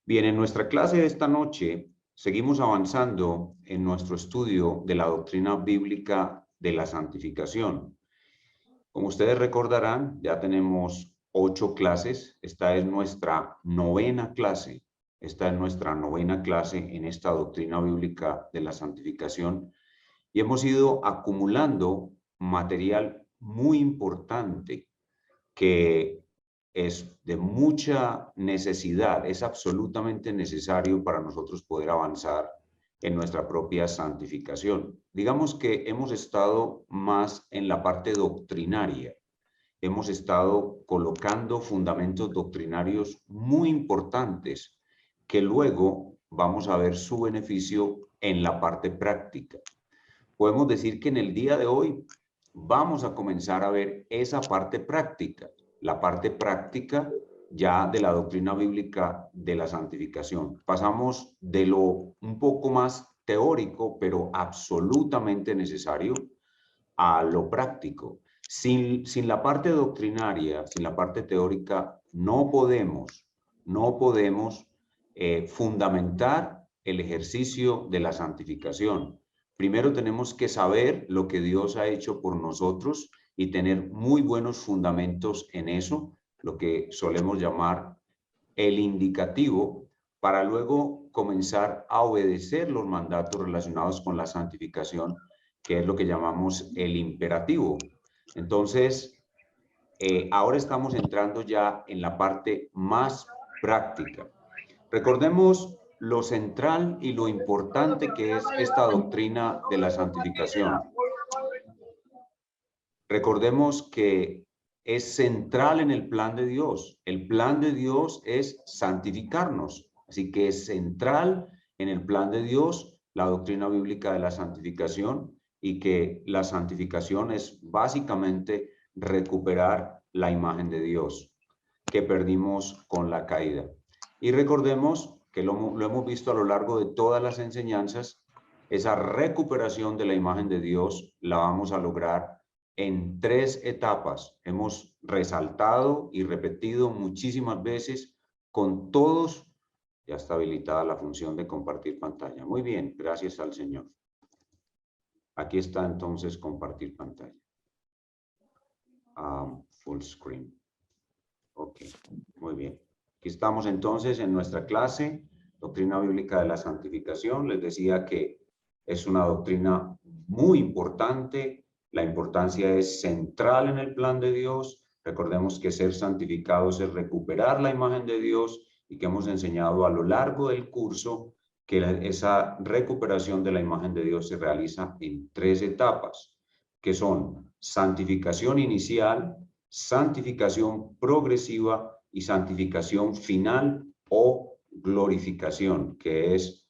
Bien, en nuestra clase de esta noche seguimos avanzando en nuestro estudio de la doctrina bíblica de la santificación. Como ustedes recordarán, ya tenemos 8 clases. Esta es nuestra novena clase. Esta es nuestra novena clase en esta doctrina bíblica de la santificación. Y hemos ido acumulando material muy importante que es de mucha necesidad, es absolutamente necesario para nosotros poder avanzar en nuestra propia santificación. Digamos que hemos estado más en la parte doctrinaria, hemos estado colocando fundamentos doctrinarios muy importantes que luego vamos a ver su beneficio en la parte práctica. Podemos decir que en el día de hoy vamos a comenzar a ver esa parte práctica, la parte práctica ya de la doctrina bíblica de la santificación. Pasamos de lo un poco más teórico, pero absolutamente necesario, a lo práctico. Sin la parte doctrinaria, sin la parte teórica, no podemos fundamentar el ejercicio de la santificación. Primero tenemos que saber lo que Dios ha hecho por nosotros y tener muy buenos fundamentos en eso, lo que solemos llamar el indicativo, para luego comenzar a obedecer los mandatos relacionados con la santificación, que es lo que llamamos el imperativo. Entonces, ahora estamos entrando ya en la parte más práctica. Recordemos lo central y lo importante que es esta doctrina de la santificación. Recordemos que es central en el plan de Dios. El plan de Dios es santificarnos. Así que es central en el plan de Dios la doctrina bíblica de la santificación, y que la santificación es básicamente recuperar la imagen de Dios que perdimos con la caída. Y recordemos que lo hemos visto a lo largo de todas las enseñanzas, esa recuperación de la imagen de Dios la vamos a lograr en 3 etapas. Hemos resaltado y repetido muchísimas veces con todos. Ya está habilitada la función de compartir pantalla. Muy bien, gracias al Señor. Aquí está entonces compartir pantalla. Full screen. Ok, muy bien. Aquí estamos entonces en nuestra clase, Doctrina Bíblica de la Santificación. Les decía que es una doctrina muy importante. La importancia es central en el plan de Dios. Recordemos que ser santificados es recuperar la imagen de Dios, y que hemos enseñado a lo largo del curso que esa recuperación de la imagen de Dios se realiza en 3 etapas, que son santificación inicial, santificación progresiva y santificación final o glorificación, que es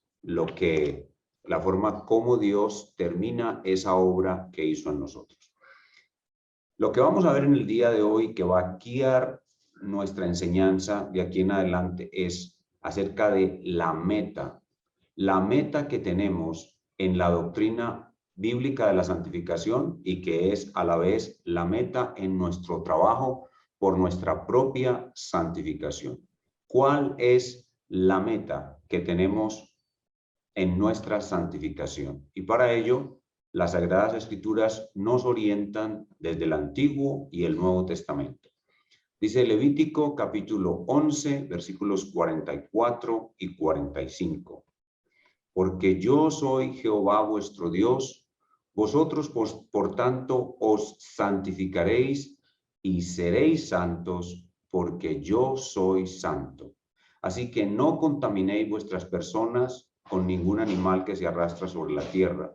la forma como Dios termina esa obra que hizo en nosotros. Lo que vamos a ver en el día de hoy, que va a guiar nuestra enseñanza de aquí en adelante, es acerca de la meta que tenemos en la doctrina bíblica de la santificación, y que es a la vez la meta en nuestro trabajo por nuestra propia santificación. ¿Cuál es la meta que tenemos en nuestra santificación? Y para ello, las Sagradas Escrituras nos orientan desde el Antiguo y el Nuevo Testamento. Dice Levítico capítulo 11, versículos 44 y 45. Porque yo soy Jehová vuestro Dios, vosotros por tanto os santificaréis y seréis santos, porque yo soy santo. Así que no contaminéis vuestras personas con ningún animal que se arrastra sobre la tierra,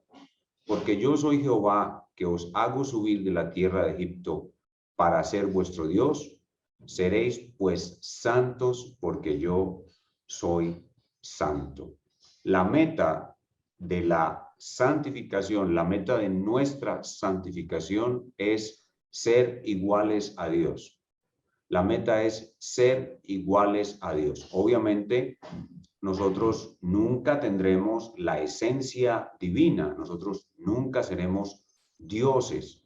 porque yo soy Jehová, que os hago subir de la tierra de Egipto para ser vuestro Dios. Seréis pues santos, porque yo soy santo. La meta de la santificación, la meta de nuestra santificación es ser iguales a Dios. La meta es ser iguales a Dios. Obviamente, nosotros nunca tendremos la esencia divina, nosotros nunca seremos dioses,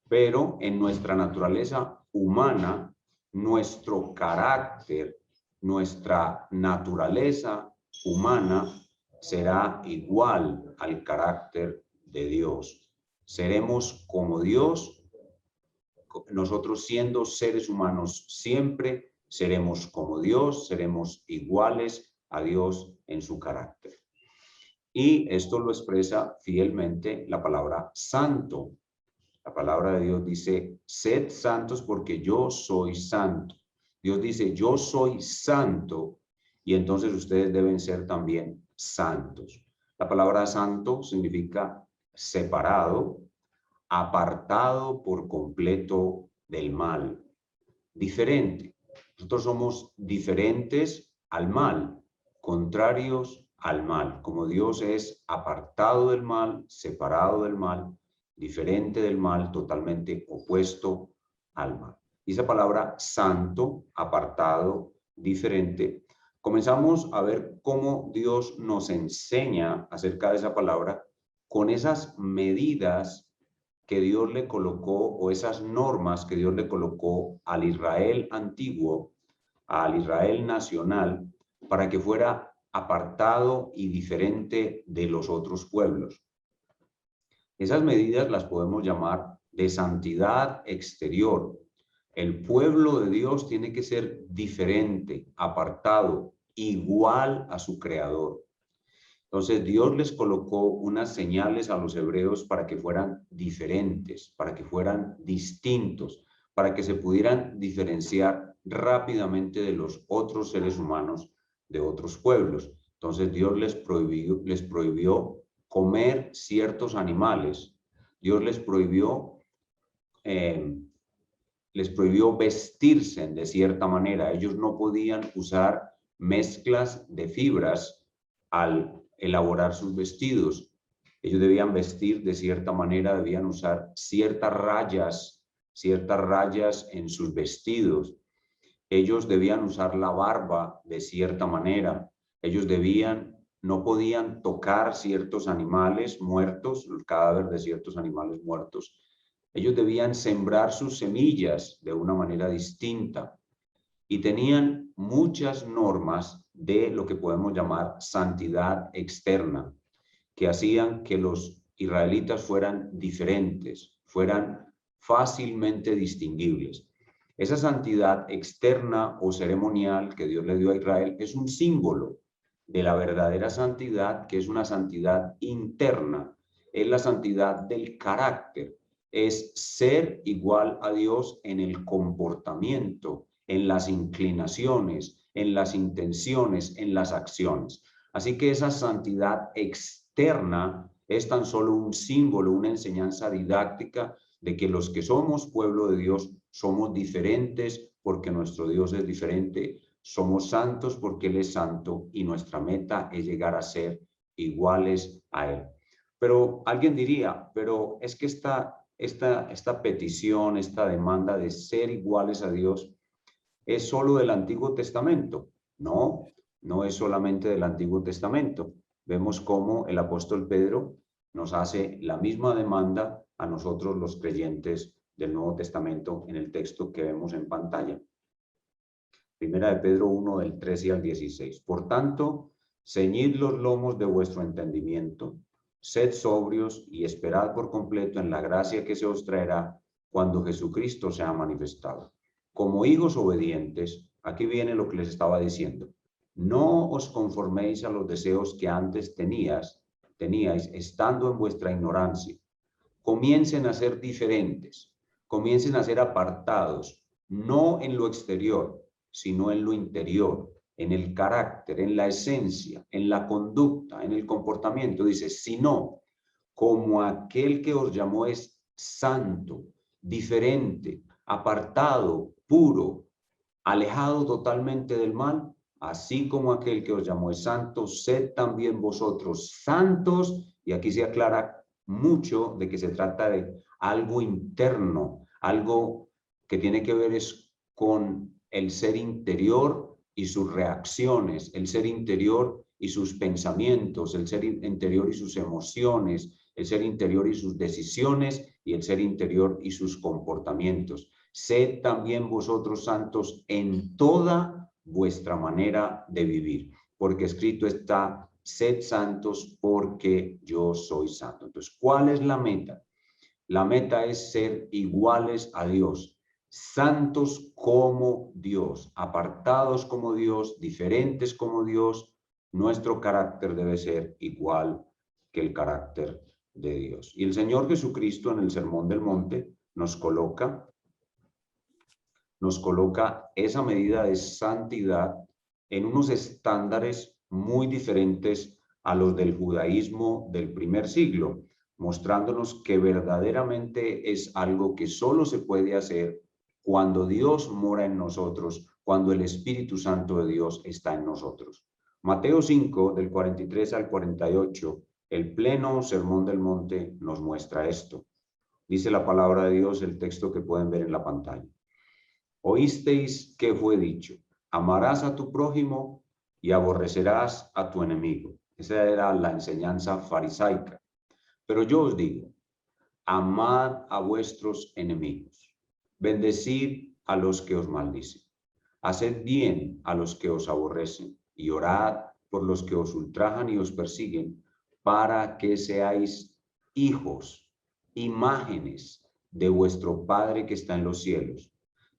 pero en nuestra naturaleza humana, nuestro carácter nuestra naturaleza humana será igual al carácter de Dios. Seremos como Dios. Nosotros siendo seres humanos siempre seremos como Dios, seremos iguales a Dios en su carácter. Y esto lo expresa fielmente la palabra santo. La palabra de Dios dice, sed santos porque yo soy santo. Dios dice, yo soy santo y entonces ustedes deben ser también santos. La palabra santo significa separado, apartado por completo del mal, diferente. Nosotros somos diferentes al mal, contrarios al mal. Como Dios es apartado del mal, separado del mal, diferente del mal, totalmente opuesto al mal. Y esa palabra santo, apartado, diferente, comenzamos a ver cómo Dios nos enseña acerca de esa palabra con esas medidas que Dios le colocó, o esas normas que Dios le colocó al Israel antiguo, al Israel nacional, para que fuera apartado y diferente de los otros pueblos. Esas medidas las podemos llamar de santidad exterior. El pueblo de Dios tiene que ser diferente, apartado, igual a su creador. Entonces Dios les colocó unas señales a los hebreos para que fueran diferentes, para que fueran distintos, para que se pudieran diferenciar rápidamente de los otros seres humanos de otros pueblos. Entonces Dios les prohibió comer ciertos animales. Dios les prohibió vestirse de cierta manera. Ellos no podían usar mezclas de fibras al elaborar sus vestidos. Ellos debían vestir de cierta manera, debían usar ciertas rayas en sus vestidos. Ellos debían usar la barba de cierta manera. Ellos no podían tocar ciertos animales muertos, el cadáver de ciertos animales muertos. Ellos debían sembrar sus semillas de una manera distinta y tenían muchas normas de lo que podemos llamar santidad externa, que hacían que los israelitas fueran diferentes, fueran fácilmente distinguibles. Esa santidad externa o ceremonial que Dios le dio a Israel es un símbolo de la verdadera santidad, que es una santidad interna, es la santidad del carácter, es ser igual a Dios en el comportamiento, en las inclinaciones, en las intenciones, en las acciones. Así que esa santidad externa es tan solo un símbolo, una enseñanza didáctica de que los que somos pueblo de Dios somos diferentes porque nuestro Dios es diferente, somos santos porque Él es santo y nuestra meta es llegar a ser iguales a Él. Pero alguien diría, pero es que esta petición, esta demanda de ser iguales a Dios es solo del Antiguo Testamento. No, no es solamente del Antiguo Testamento. Vemos cómo el apóstol Pedro nos hace la misma demanda a nosotros los creyentes del Nuevo Testamento en el texto que vemos en pantalla. Primera de Pedro 1, del 13 al 16. Por tanto, ceñid los lomos de vuestro entendimiento, sed sobrios y esperad por completo en la gracia que se os traerá cuando Jesucristo sea manifestado. Como hijos obedientes, aquí viene lo que les estaba diciendo. No os conforméis a los deseos que antes teníais estando en vuestra ignorancia. Comiencen a ser diferentes, comiencen a ser apartados, no en lo exterior, sino en lo interior, en el carácter, en la esencia, en la conducta, en el comportamiento. Dice, sino como aquel que os llamó es santo, diferente, apartado, puro, alejado totalmente del mal, así como aquel que os llamó es santo, sed también vosotros santos. Y aquí se aclara mucho de que se trata de algo interno, algo que tiene que ver es con el ser interior y sus reacciones, el ser interior y sus pensamientos, el ser interior y sus emociones, el ser interior y sus decisiones y el ser interior y sus comportamientos. Sed también vosotros santos en toda vuestra manera de vivir, porque escrito está, sed santos porque yo soy santo. Entonces, ¿cuál es la meta? La meta es ser iguales a Dios, santos como Dios, apartados como Dios, diferentes como Dios. Nuestro carácter debe ser igual que el carácter de Dios. Y el Señor Jesucristo en el Sermón del Monte nos coloca esa medida de santidad en unos estándares muy diferentes a los del judaísmo del primer siglo, mostrándonos que verdaderamente es algo que solo se puede hacer cuando Dios mora en nosotros, cuando el Espíritu Santo de Dios está en nosotros. Mateo 5, del 43 al 48, el pleno Sermón del Monte nos muestra esto. Dice la palabra de Dios, el texto que pueden ver en la pantalla. Oísteis que fue dicho, amarás a tu prójimo y aborrecerás a tu enemigo. Esa era la enseñanza farisaica. Pero yo os digo, amad a vuestros enemigos, bendecid a los que os maldicen, haced bien a los que os aborrecen y orad por los que os ultrajan y os persiguen, para que seáis hijos, imágenes de vuestro Padre que está en los cielos,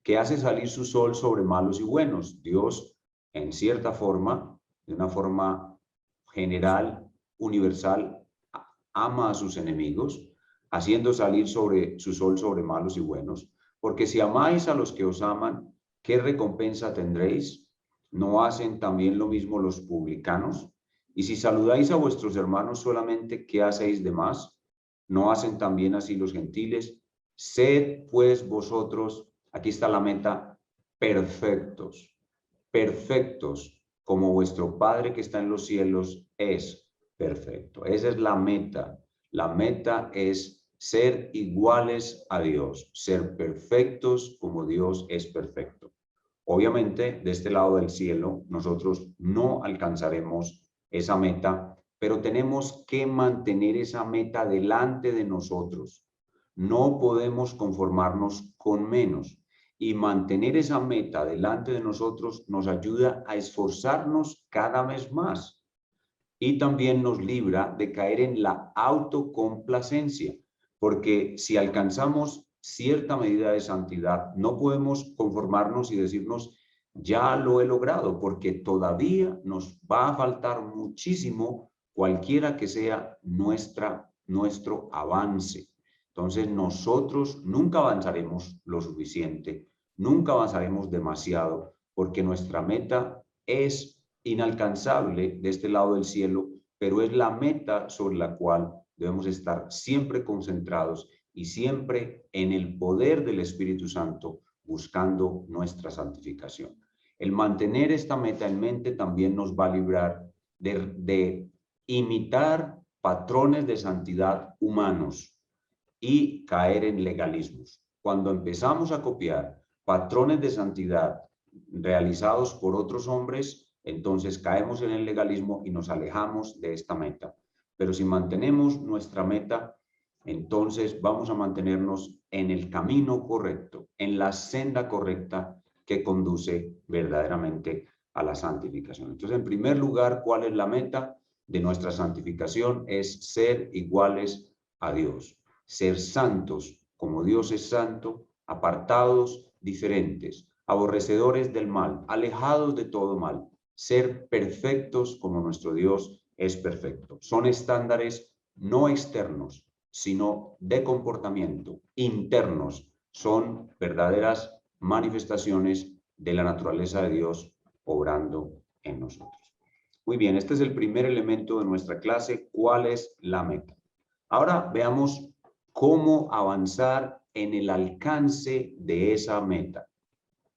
que hace salir su sol sobre malos y buenos. Dios, en cierta forma, de una forma general, universal, ama a sus enemigos, haciendo salir su sol sobre malos y buenos. Porque si amáis a los que os aman, ¿qué recompensa tendréis? ¿No hacen también lo mismo los publicanos? Y si saludáis a vuestros hermanos solamente, ¿qué hacéis de más? ¿No hacen también así los gentiles? Sed pues vosotros, aquí está la meta, perfectos, perfectos, como vuestro Padre que está en los cielos es perfecto. Esa es la meta. La meta es ser iguales a Dios, ser perfectos como Dios es perfecto. Obviamente, de este lado del cielo, nosotros no alcanzaremos esa meta, pero tenemos que mantener esa meta delante de nosotros. No podemos conformarnos con menos. Y mantener esa meta delante de nosotros nos ayuda a esforzarnos cada vez más. Y también nos libra de caer en la autocomplacencia, porque si alcanzamos cierta medida de santidad, no podemos conformarnos y decirnos, ya lo he logrado, porque todavía nos va a faltar muchísimo, cualquiera que sea nuestro avance. Entonces nosotros nunca avanzaremos lo suficiente, nunca avanzaremos demasiado, porque nuestra meta es inalcanzable de este lado del cielo, pero es la meta sobre la cual debemos estar siempre concentrados y siempre en el poder del Espíritu Santo buscando nuestra santificación. El mantener esta meta en mente también nos va a librar de imitar patrones de santidad humanos y caer en legalismos. Cuando empezamos a copiar patrones de santidad realizados por otros hombres, entonces caemos en el legalismo y nos alejamos de esta meta. Pero si mantenemos nuestra meta, entonces vamos a mantenernos en el camino correcto, en la senda correcta que conduce verdaderamente a la santificación. Entonces, en primer lugar, ¿cuál es la meta de nuestra santificación? Es ser iguales a Dios, ser santos como Dios es santo, apartados, diferentes, aborrecedores del mal, alejados de todo mal, ser perfectos como nuestro Dios es perfecto. Son estándares no externos, sino de comportamiento, internos. Son verdaderas manifestaciones de la naturaleza de Dios obrando en nosotros. Muy bien, este es el primer elemento de nuestra clase. ¿Cuál es la meta? Ahora veamos cómo avanzar en el alcance de esa meta.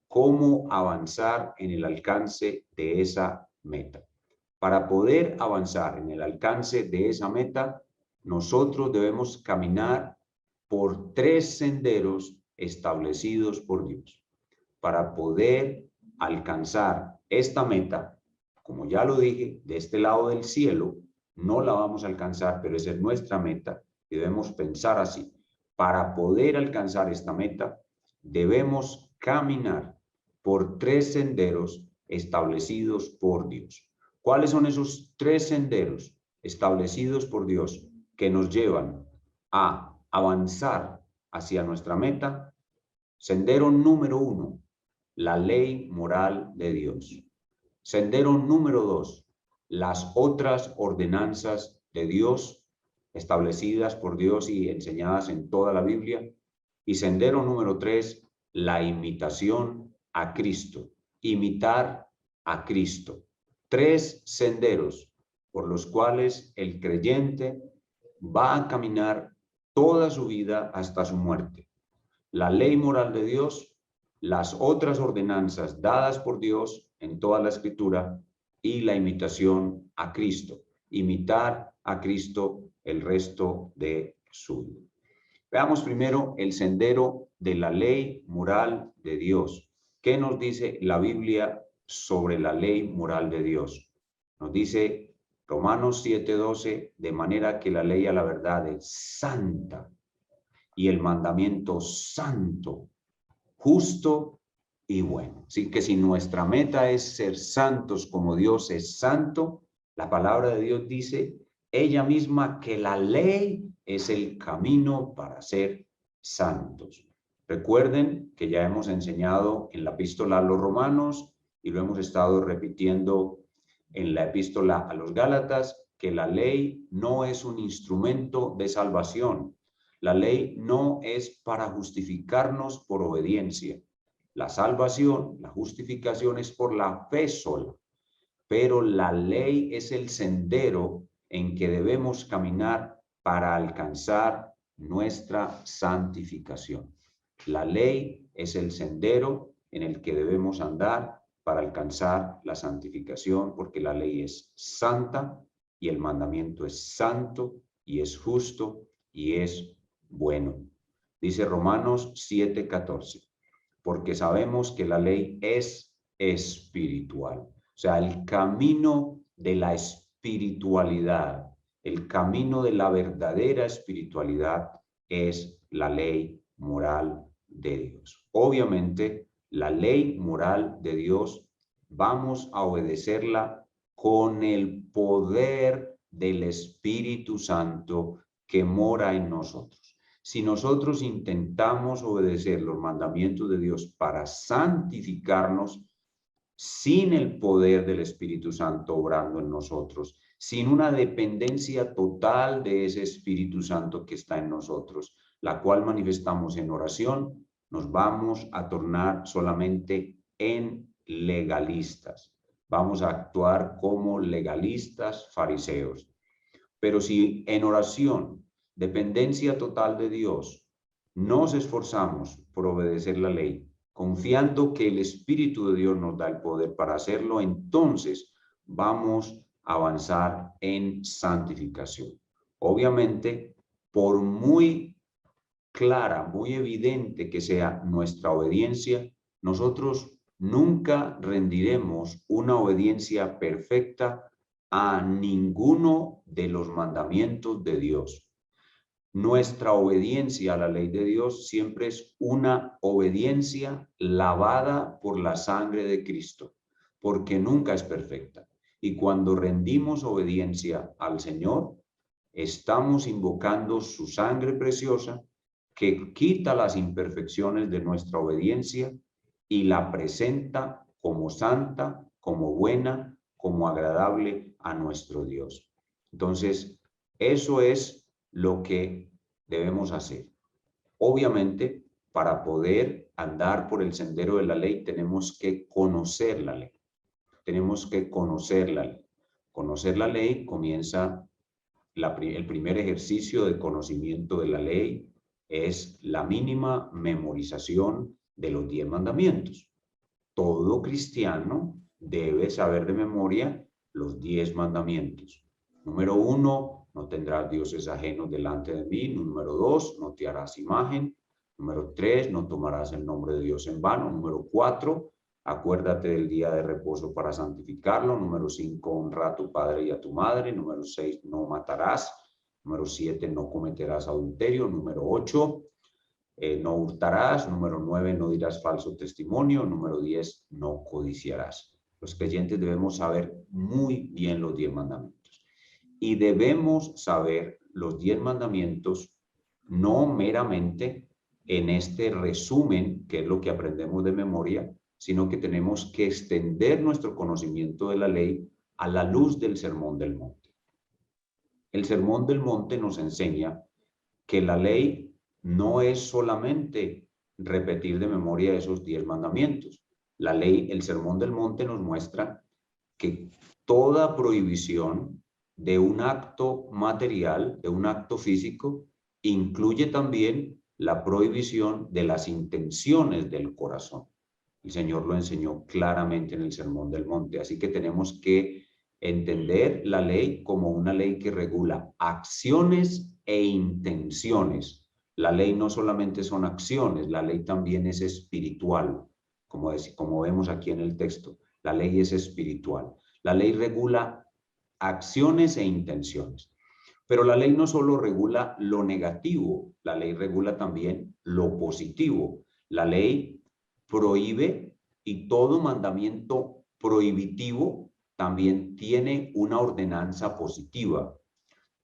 Cómo avanzar en el alcance de esa meta. Para poder avanzar en el alcance de esa meta, nosotros debemos caminar por 3 senderos establecidos por Dios. Para poder alcanzar esta meta, como ya lo dije, de este lado del cielo, no la vamos a alcanzar, pero esa es nuestra meta. Debemos pensar así. Para poder alcanzar esta meta, debemos caminar por 3 senderos establecidos por Dios. ¿Cuáles son esos 3 senderos establecidos por Dios que nos llevan a avanzar hacia nuestra meta? Sendero número 1, la ley moral de Dios. Sendero número 2, las otras ordenanzas de Dios establecidas por Dios y enseñadas en toda la Biblia. Y sendero número 3, la imitación a Cristo. Imitar a Cristo. 3 senderos por los cuales el creyente va a caminar toda su vida hasta su muerte. La ley moral de Dios, las otras ordenanzas dadas por Dios en toda la Escritura y la imitación a Cristo. Imitar a Cristo el resto de su vida. Veamos primero el sendero de la ley moral de Dios. ¿Qué nos dice la Biblia sobre la ley moral de Dios? Nos dice Romanos 7:12, de manera que la ley a la verdad es santa y el mandamiento santo, justo y bueno. Así que si nuestra meta es ser santos como Dios es santo, la palabra de Dios dice ella misma que la ley es el camino para ser santos. Recuerden que ya hemos enseñado en la epístola a los Romanos y lo hemos estado repitiendo en la epístola a los Gálatas, que la ley no es un instrumento de salvación. La ley no es para justificarnos por obediencia. La salvación, la justificación es por la fe sola. Pero la ley es el sendero en que debemos caminar para alcanzar nuestra santificación. La ley es el sendero en el que debemos andar para alcanzar la santificación, porque la ley es santa y el mandamiento es santo y es justo y es bueno. Dice Romanos 7:14, porque sabemos que la ley es espiritual. O sea, el camino de la espiritualidad, el camino de la verdadera espiritualidad es la ley moral de Dios. Obviamente, la ley moral de Dios vamos a obedecerla con el poder del Espíritu Santo que mora en nosotros. Si nosotros intentamos obedecer los mandamientos de Dios para santificarnos, sin el poder del Espíritu Santo obrando en nosotros, sin una dependencia total de ese Espíritu Santo que está en nosotros, la cual manifestamos en oración, nos vamos a tornar solamente en legalistas. Vamos a actuar como legalistas fariseos. Pero si en oración, dependencia total de Dios, nos esforzamos por obedecer la ley, confiando que el Espíritu de Dios nos da el poder para hacerlo, entonces vamos a avanzar en santificación. Obviamente, por muy clara, muy evidente que sea nuestra obediencia, nosotros nunca rendiremos una obediencia perfecta a ninguno de los mandamientos de Dios. Nuestra obediencia a la ley de Dios siempre es una obediencia lavada por la sangre de Cristo, porque nunca es perfecta. Y cuando rendimos obediencia al Señor, estamos invocando su sangre preciosa que quita las imperfecciones de nuestra obediencia y la presenta como santa, como buena, como agradable a nuestro Dios. Entonces, eso es lo que debemos hacer. Obviamente, para poder andar por el sendero de la ley, tenemos que conocer la ley. Tenemos que conocer la ley. Conocer la ley comienza, el primer ejercicio de conocimiento de la ley es la mínima memorización de los 10 mandamientos. Todo cristiano debe saber de memoria los 10 mandamientos. Número 1, no tendrás dioses ajenos delante de mí. Número 2, no te harás imagen. Número 3, no tomarás el nombre de Dios en vano. Número 4, acuérdate del día de reposo para santificarlo. Número 5, honra a tu padre y a tu madre. Número 6, no matarás. Número 7, no cometerás adulterio. Número 8, no hurtarás. Número 9, no dirás falso testimonio. Número 10, no codiciarás. Los creyentes debemos saber muy bien los 10 mandamientos. Y debemos saber los 10 mandamientos no meramente en este resumen, que es lo que aprendemos de memoria, sino que tenemos que extender nuestro conocimiento de la ley a la luz del Sermón del Monte. El Sermón del Monte nos enseña que la ley no es solamente repetir de memoria esos 10 mandamientos. La ley, el Sermón del Monte nos muestra que toda prohibición de un acto material, de un acto físico, incluye también la prohibición de las intenciones del corazón. El Señor lo enseñó claramente en el Sermón del Monte, así que tenemos que entender la ley como una ley que regula acciones e intenciones. La ley no solamente son acciones, la ley también es espiritual, como vemos aquí en el texto. La ley es espiritual. La ley regula acciones e intenciones. Pero la ley no solo regula lo negativo, la ley regula también lo positivo. La ley prohíbe y todo mandamiento prohibitivo también tiene una ordenanza positiva.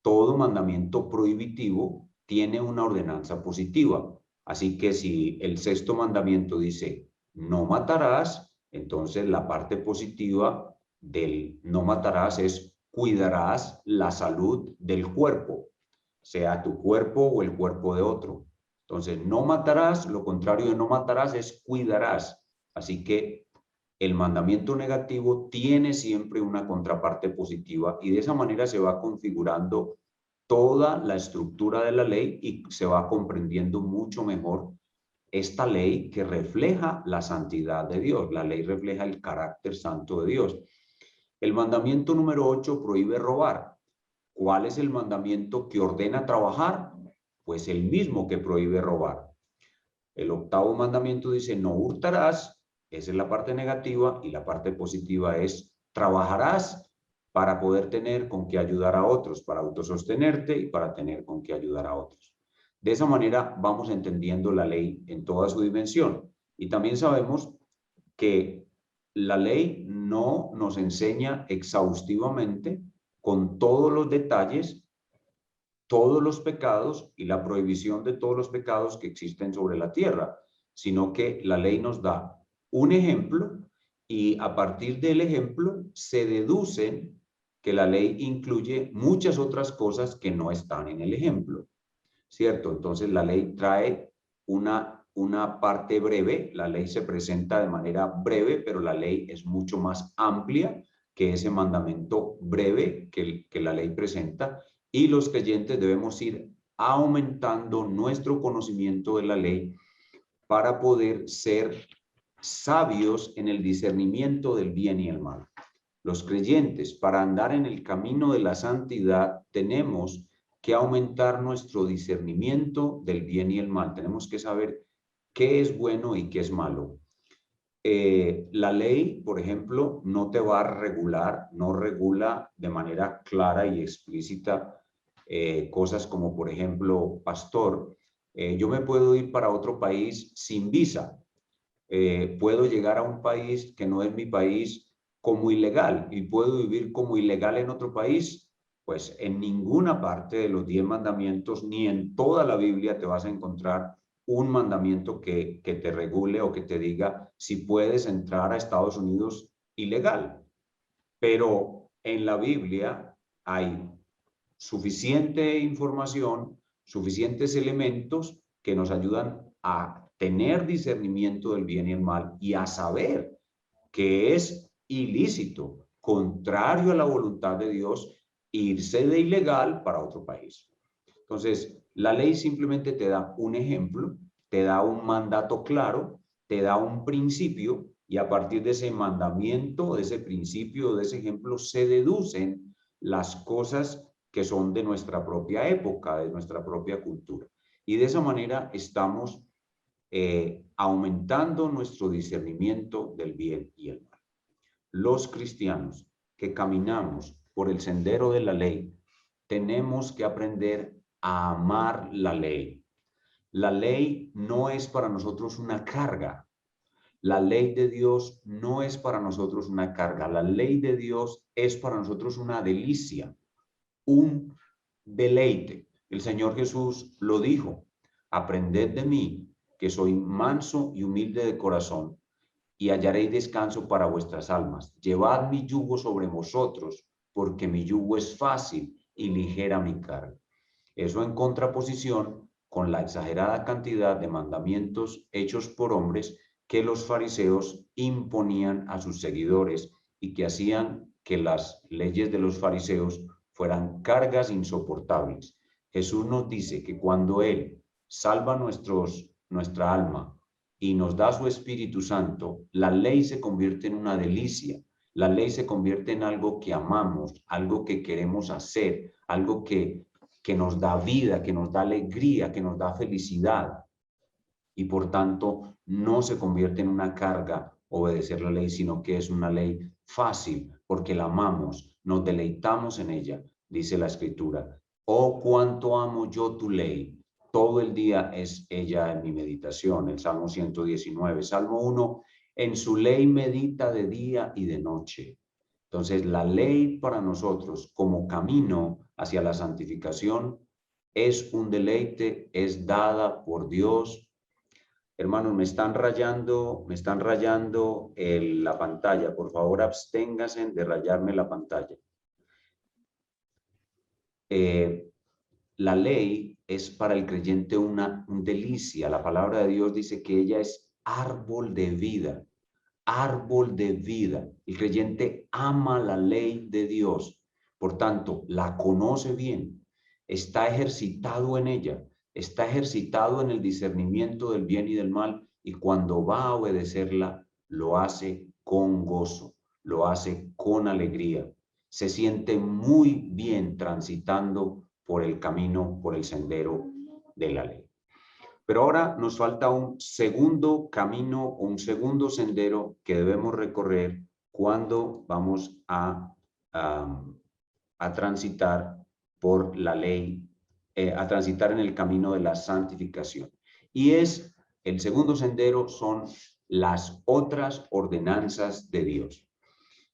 Todo mandamiento prohibitivo tiene una ordenanza positiva. Así que si el sexto mandamiento dice no matarás, entonces la parte positiva del no matarás es cuidarás la salud del cuerpo, sea tu cuerpo o el cuerpo de otro. Entonces no matarás, lo contrario de no matarás es cuidarás. Así que el mandamiento negativo tiene siempre una contraparte positiva y de esa manera se va configurando toda la estructura de la ley y se va comprendiendo mucho mejor esta ley que refleja la santidad de Dios. La ley refleja el carácter santo de Dios. El mandamiento número 8 prohíbe robar. ¿Cuál es el mandamiento que ordena trabajar? Pues el mismo que prohíbe robar. El octavo mandamiento dice no hurtarás. Esa es la parte negativa y la parte positiva es trabajarás para poder tener con qué ayudar a otros, para autosostenerte y para tener con qué ayudar a otros. De esa manera vamos entendiendo la ley en toda su dimensión. Y también sabemos que la ley no nos enseña exhaustivamente con todos los detalles todos los pecados y la prohibición de todos los pecados que existen sobre la tierra, sino que la ley nos da un ejemplo y a partir del ejemplo se deducen que la ley incluye muchas otras cosas que no están en el ejemplo, ¿cierto? Entonces la ley trae una parte breve, la ley se presenta de manera breve, pero la ley es mucho más amplia que ese mandamiento breve que la ley presenta y los creyentes debemos ir aumentando nuestro conocimiento de la ley para poder ser sabios en el discernimiento del bien y el mal. Los creyentes, para andar en el camino de la santidad, tenemos que aumentar nuestro discernimiento del bien y el mal. Tenemos que saber qué es bueno y qué es malo. La ley, por ejemplo, no te va a regular, no regula de manera clara y explícita cosas como, por ejemplo, pastor, yo me puedo ir para otro país sin visa. Puedo llegar a un país que no es mi país como ilegal y puedo vivir como ilegal en otro país. Pues en ninguna parte de los 10 mandamientos ni en toda la Biblia te vas a encontrar un mandamiento que te regule o que te diga si puedes entrar a Estados Unidos ilegal. Pero en la Biblia hay suficiente información, suficientes elementos que nos ayudan a tener discernimiento del bien y el mal y a saber que es ilícito, contrario a la voluntad de Dios, irse de ilegal para otro país. Entonces, la ley simplemente te da un ejemplo, te da un mandato claro, te da un principio y a partir de ese mandamiento, de ese principio, de ese ejemplo, se deducen las cosas que son de nuestra propia época, de nuestra propia cultura. Y de esa manera estamos aumentando nuestro discernimiento del bien y el mal. Los cristianos que caminamos por el sendero de la ley, tenemos que aprender a amar la ley. La ley no es para nosotros una carga. la ley de Dios no es para nosotros una carga. La ley de Dios es para nosotros una delicia, un deleite. El Señor Jesús lo dijo: aprended de mí, que soy manso y humilde de corazón, y hallaréis descanso para vuestras almas. Llevad mi yugo sobre vosotros, porque mi yugo es fácil y ligera mi carga. Eso en contraposición con la exagerada cantidad de mandamientos hechos por hombres que los fariseos imponían a sus seguidores y que hacían que las leyes de los fariseos fueran cargas insoportables. Jesús nos dice que cuando Él salva nuestra alma y nos da su Espíritu Santo, la ley se convierte en una delicia. La ley se convierte en algo que amamos, algo que queremos hacer, algo que nos da vida, que nos da alegría, que nos da felicidad. Y por tanto, no se convierte en una carga obedecer la ley, sino que es una ley fácil, porque la amamos, nos deleitamos en ella, dice la Escritura. Oh, cuánto amo yo tu ley. Todo el día es ella en mi meditación. El Salmo 119. Salmo 1. En su ley medita de día y de noche. Entonces, la ley para nosotros como camino hacia la santificación es un deleite, es dada por Dios. Hermanos, me están rayando la pantalla. Por favor, absténganse de rayarme la pantalla. La ley es para el creyente una delicia. La palabra de Dios dice que ella es árbol de vida. Árbol de vida. El creyente ama la ley de Dios, por tanto, la conoce bien, está ejercitado en ella, está ejercitado en el discernimiento del bien y del mal, y cuando va a obedecerla, lo hace con gozo, lo hace con alegría. Se siente muy bien transitando por el camino, por el sendero de la ley. Pero ahora nos falta un segundo camino o un segundo sendero que debemos recorrer cuando vamos a transitar por la ley, a transitar en el camino de la santificación. Y el segundo sendero son las otras ordenanzas de Dios.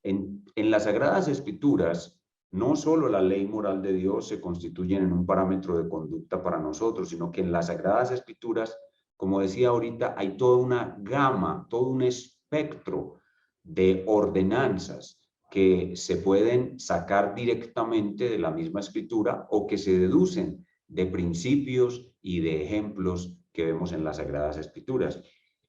En las Sagradas Escrituras, no solo la ley moral de Dios se constituyen en un parámetro de conducta para nosotros, sino que en las Sagradas Escrituras, como decía ahorita, hay toda una gama, todo un espectro de ordenanzas que se pueden sacar directamente de la misma Escritura o que se deducen de principios y de ejemplos que vemos en las Sagradas Escrituras.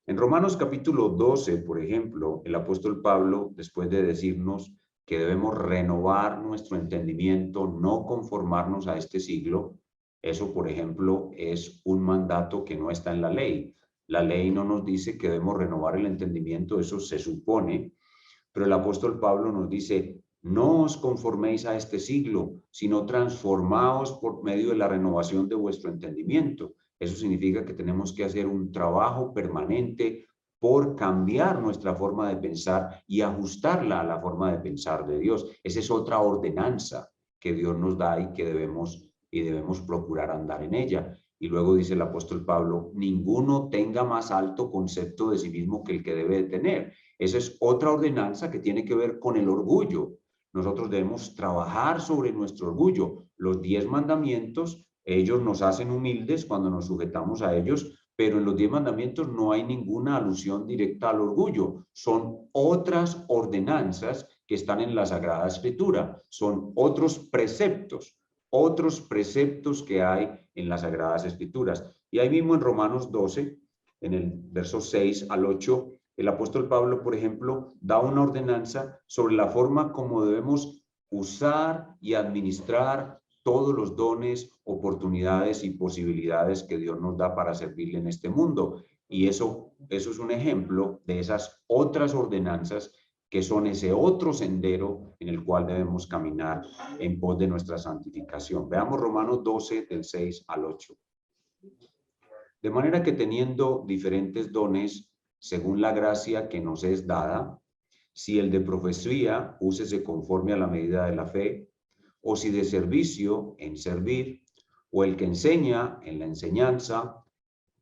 En Romanos capítulo 12, por ejemplo, el apóstol Pablo, después de decirnos que debemos renovar nuestro entendimiento, no conformarnos a este siglo, eso, por ejemplo, es un mandato que no está en la ley. La ley no nos dice que debemos renovar el entendimiento, eso se supone, pero el apóstol Pablo nos dice: no os conforméis a este siglo, sino transformaos por medio de la renovación de vuestro entendimiento. Eso significa que tenemos que hacer un trabajo permanente por cambiar nuestra forma de pensar y ajustarla a la forma de pensar de Dios. Esa es otra ordenanza que Dios nos da y que debemos procurar andar en ella. Y luego dice el apóstol Pablo: ninguno tenga más alto concepto de sí mismo que el que debe de tener. Esa es otra ordenanza que tiene que ver con el orgullo. Nosotros debemos trabajar sobre nuestro orgullo. Los 10 mandamientos, ellos nos hacen humildes cuando nos sujetamos a ellos, pero en los 10 mandamientos no hay ninguna alusión directa al orgullo. Son otras ordenanzas que están en la Sagrada Escritura. Son otros preceptos que hay en las Sagradas Escrituras. Y ahí mismo en Romanos 12, en el verso 6 al 8, el apóstol Pablo, por ejemplo, da una ordenanza sobre la forma como debemos usar y administrar todos los dones, oportunidades y posibilidades que Dios nos da para servirle en este mundo. Y eso es un ejemplo de esas otras ordenanzas que son ese otro sendero en el cual debemos caminar en pos de nuestra santificación. Veamos Romanos 12, del 6 al 8. De manera que teniendo diferentes dones, según la gracia que nos es dada, si el de profecía, úsese conforme a la medida de la fe, o si de servicio, en servir, o el que enseña, en la enseñanza,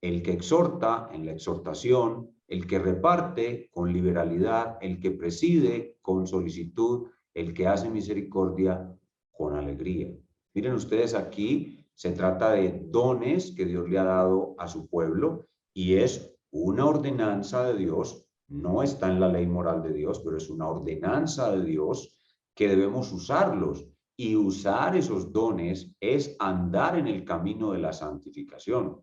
el que exhorta, en la exhortación, el que reparte con liberalidad, el que preside con solicitud, el que hace misericordia con alegría. Miren ustedes aquí, se trata de dones que Dios le ha dado a su pueblo y es una ordenanza de Dios, no está en la ley moral de Dios, pero es una ordenanza de Dios que debemos usarlos. Y usar esos dones es andar en el camino de la santificación.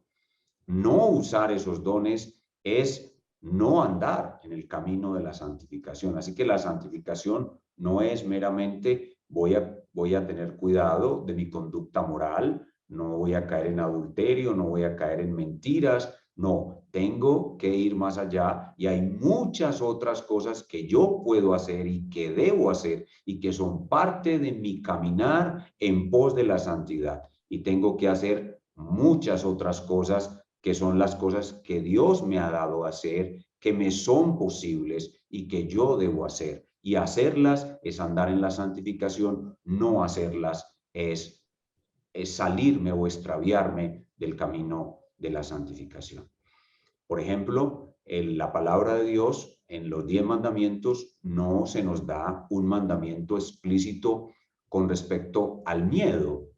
No usar esos dones es no andar en el camino de la santificación. Así que la santificación no es meramente voy a tener cuidado de mi conducta moral, no voy a caer en adulterio, no voy a caer en mentiras. No, tengo que ir más allá y hay muchas otras cosas que yo puedo hacer y que debo hacer y que son parte de mi caminar en pos de la santidad. Y tengo que hacer muchas otras cosas que son las cosas que Dios me ha dado a hacer, que me son posibles y que yo debo hacer. Y hacerlas es andar en la santificación, no hacerlas es salirme o extraviarme del camino de la santificación. Por ejemplo, en la palabra de Dios, en los 10 mandamientos, no se nos da un mandamiento explícito con respecto al miedo,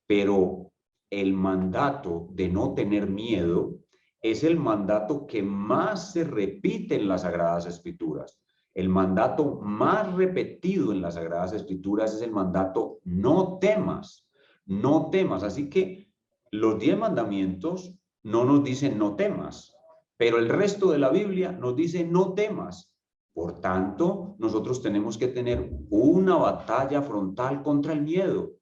pero el mandato de no tener miedo es el mandato que más se repite en las Sagradas Escrituras. El mandato más repetido en las Sagradas Escrituras es el mandato no temas, no temas. Así que los 10 mandamientos no nos dicen no temas, pero el resto de la Biblia nos dice no temas. Por tanto, nosotros tenemos que tener una batalla frontal contra el miedo.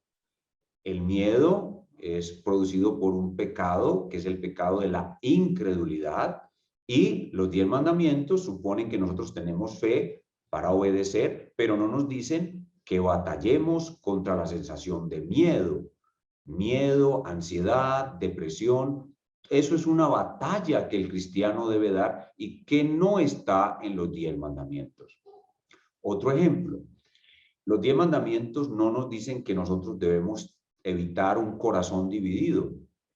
El miedo es producido por un pecado, que es el pecado de la incredulidad, y los 10 mandamientos suponen que nosotros tenemos fe para obedecer, pero no nos dicen que batallemos contra la sensación de miedo. Miedo, ansiedad, depresión, eso es una batalla que el cristiano debe dar y que no está en los 10 mandamientos. Otro ejemplo, los 10 mandamientos no nos dicen que nosotros debemos evitar un corazón dividido.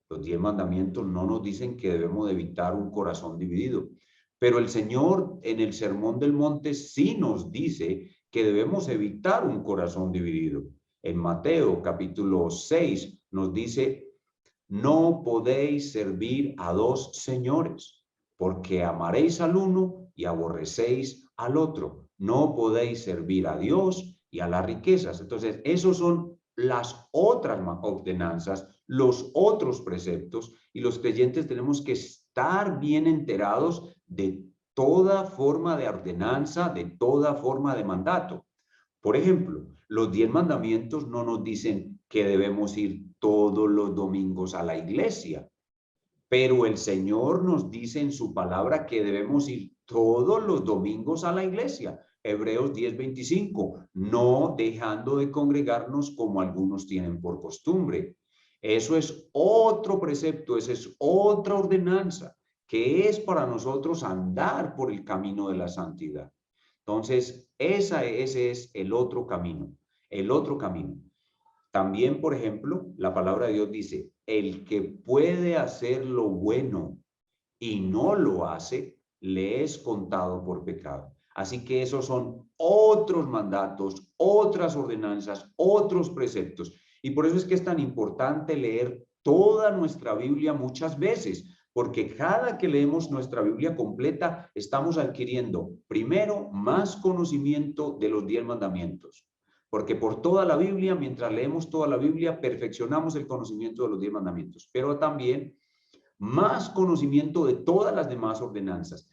Los 10 mandamientos no nos dicen que debemos evitar un corazón dividido. Pero el Señor en el Sermón del Monte sí nos dice que debemos evitar un corazón dividido. En Mateo capítulo 6 nos dice, no podéis servir a dos señores, porque amaréis al uno y aborrecéis al otro. No podéis servir a Dios y a las riquezas. Entonces, esos son las otras ordenanzas, los otros preceptos, y los creyentes tenemos que estar bien enterados de toda forma de ordenanza, de toda forma de mandato. Por ejemplo, los 10 mandamientos no nos dicen que debemos ir todos los domingos a la iglesia, pero el Señor nos dice en su palabra que debemos ir todos los domingos a la iglesia. Hebreos 10:25, no dejando de congregarnos como algunos tienen por costumbre. Eso es otro precepto, esa es otra ordenanza que es para nosotros andar por el camino de la santidad. Entonces, ese es el otro camino, el otro camino. También, por ejemplo, la palabra de Dios dice, el que puede hacer lo bueno y no lo hace, le es contado por pecado. Así que esos son otros mandatos, otras ordenanzas, otros preceptos. Y por eso es que es tan importante leer toda nuestra Biblia muchas veces, porque cada que leemos nuestra Biblia completa, estamos adquiriendo, primero, más conocimiento de los 10 mandamientos. Porque por toda la Biblia, mientras leemos toda la Biblia, perfeccionamos el conocimiento de los 10 mandamientos, pero también más conocimiento de todas las demás ordenanzas.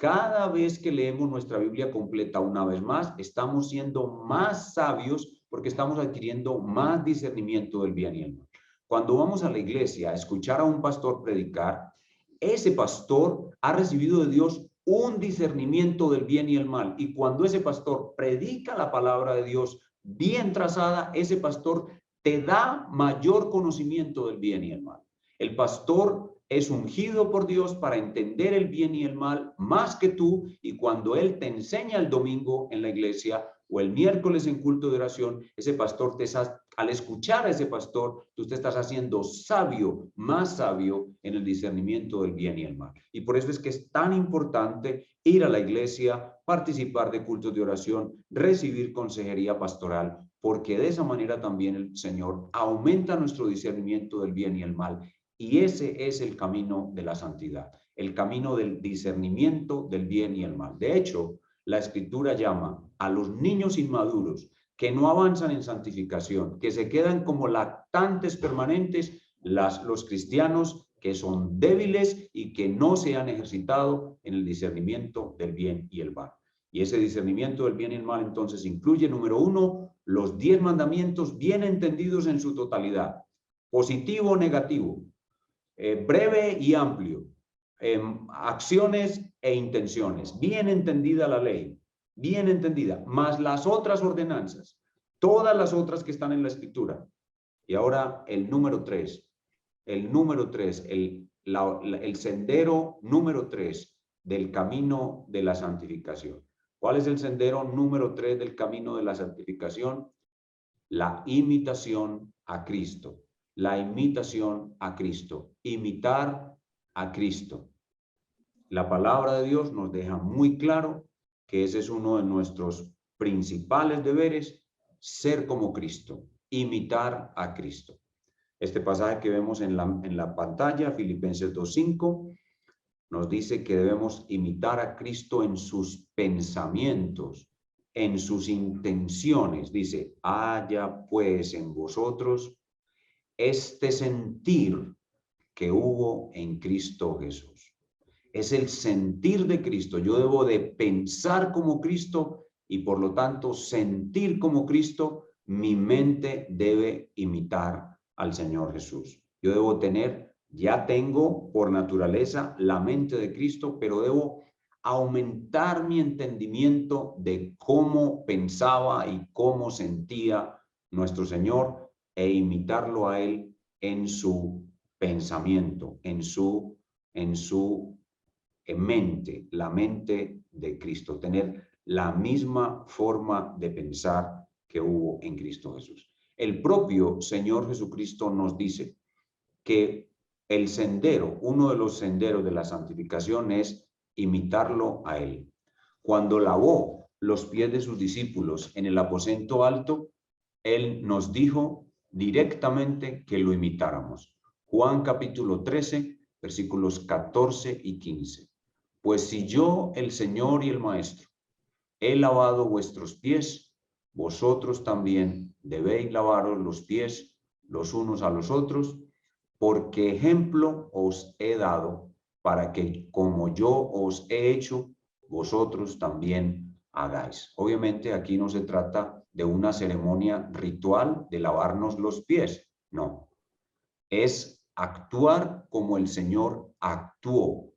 Cada vez que leemos nuestra Biblia completa una vez más, estamos siendo más sabios porque estamos adquiriendo más discernimiento del bien y el mal. Cuando vamos a la iglesia a escuchar a un pastor predicar, ese pastor ha recibido de Dios un discernimiento del bien y el mal. Y cuando ese pastor predica la palabra de Dios bien trazada, ese pastor te da mayor conocimiento del bien y el mal. El pastor es ungido por Dios para entender el bien y el mal más que tú, y cuando él te enseña el domingo en la iglesia o el miércoles en culto de oración, ese pastor al escuchar a ese pastor, tú te estás haciendo sabio, más sabio en el discernimiento del bien y el mal. Y por eso es que es tan importante ir a la iglesia, participar de cultos de oración, recibir consejería pastoral, porque de esa manera también el Señor aumenta nuestro discernimiento del bien y el mal. Y ese es el camino de la santidad, el camino del discernimiento del bien y el mal. De hecho, la Escritura llama a los niños inmaduros que no avanzan en santificación, que se quedan como lactantes permanentes, los cristianos que son débiles y que no se han ejercitado en el discernimiento del bien y el mal. Y ese discernimiento del bien y el mal entonces incluye, número 1, los 10 mandamientos bien entendidos en su totalidad, positivo o negativo, breve y amplio, acciones e intenciones, bien entendida la ley, bien entendida, más las otras ordenanzas, todas las otras que están en la Escritura. Y ahora el número 3, el sendero número 3 del camino de la santificación. ¿Cuál es el sendero número 3 del camino de la santificación? La imitación a Cristo. La imitación a Cristo. Imitar a Cristo. La palabra de Dios nos deja muy claro que ese es uno de nuestros principales deberes, ser como Cristo, imitar a Cristo. Este pasaje que vemos en la pantalla, Filipenses 2:5, nos dice que debemos imitar a Cristo en sus pensamientos, en sus intenciones. Dice, haya pues en vosotros este sentir que hubo en Cristo Jesús. Es el sentir de Cristo. Yo debo de pensar como Cristo y por lo tanto sentir como Cristo. Mi mente debe imitar al Señor Jesús. Yo debo ya tengo por naturaleza la mente de Cristo, pero debo aumentar mi entendimiento de cómo pensaba y cómo sentía nuestro Señor e imitarlo a Él en su pensamiento, en su mente, la mente de Cristo, tener la misma forma de pensar que hubo en Cristo Jesús. El propio Señor Jesucristo nos dice que el sendero, uno de los senderos de la santificación es imitarlo a Él. Cuando lavó los pies de sus discípulos en el aposento alto, Él nos dijo directamente que lo imitáramos. Juan capítulo 13, versículos 14 y 15. Pues si yo, el Señor y el Maestro, he lavado vuestros pies, vosotros también debéis lavaros los pies los unos a los otros, porque ejemplo os he dado para que como yo os he hecho, vosotros también hagáis. Obviamente aquí no se trata de una ceremonia ritual de lavarnos los pies, no. Es actuar como el Señor actuó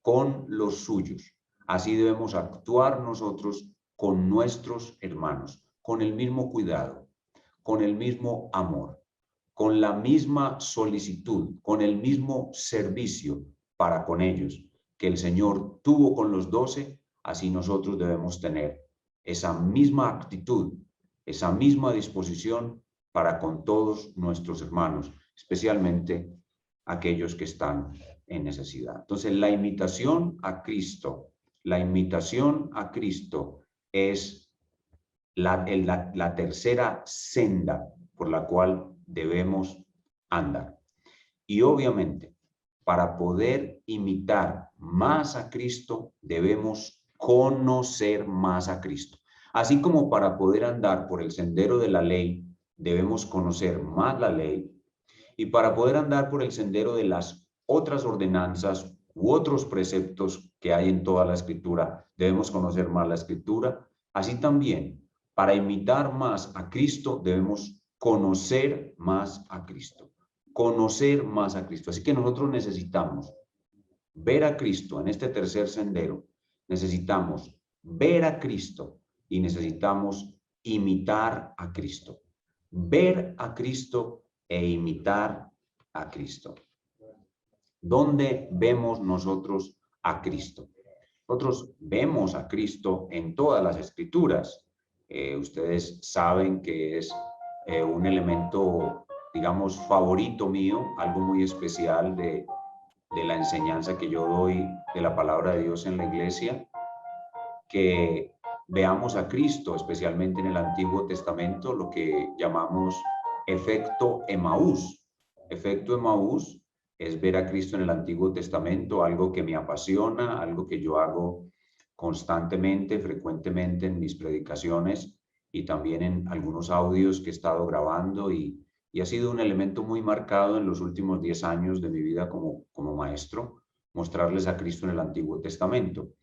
con los suyos. Así debemos actuar nosotros con nuestros hermanos, con el mismo cuidado, con el mismo amor, con la misma solicitud, con el mismo servicio para con ellos que el Señor tuvo con los 12, así nosotros debemos tener esa misma actitud, esa misma disposición para con todos nuestros hermanos, especialmente aquellos que están en necesidad. Entonces, la imitación a Cristo es la tercera senda por la cual debemos andar. Y obviamente, para poder imitar más a Cristo, debemos conocer más a Cristo. Así como para poder andar por el sendero de la ley, debemos conocer más la ley, y para poder andar por el sendero de las otras ordenanzas u otros preceptos que hay en toda la Escritura, debemos conocer más la Escritura. Así también, para imitar más a Cristo, debemos conocer más a Cristo. Conocer más a Cristo. Así que nosotros necesitamos ver a Cristo en este tercer sendero. Necesitamos ver a Cristo y necesitamos imitar a Cristo. Ver a Cristo e imitar a Cristo. ¿Dónde vemos nosotros a Cristo? Nosotros vemos a Cristo en todas las Escrituras. Ustedes saben que es un elemento, digamos, favorito mío, algo muy especial de la enseñanza que yo doy de la palabra de Dios en la iglesia, que veamos a Cristo, especialmente en el Antiguo Testamento, lo que llamamos efecto Emaús. Efecto Emaús es ver a Cristo en el Antiguo Testamento, algo que me apasiona, algo que yo hago constantemente, frecuentemente en mis predicaciones y también en algunos audios que he estado grabando y ha sido un elemento muy marcado en los últimos 10 años de mi vida como maestro, mostrarles a Cristo en el Antiguo Testamento.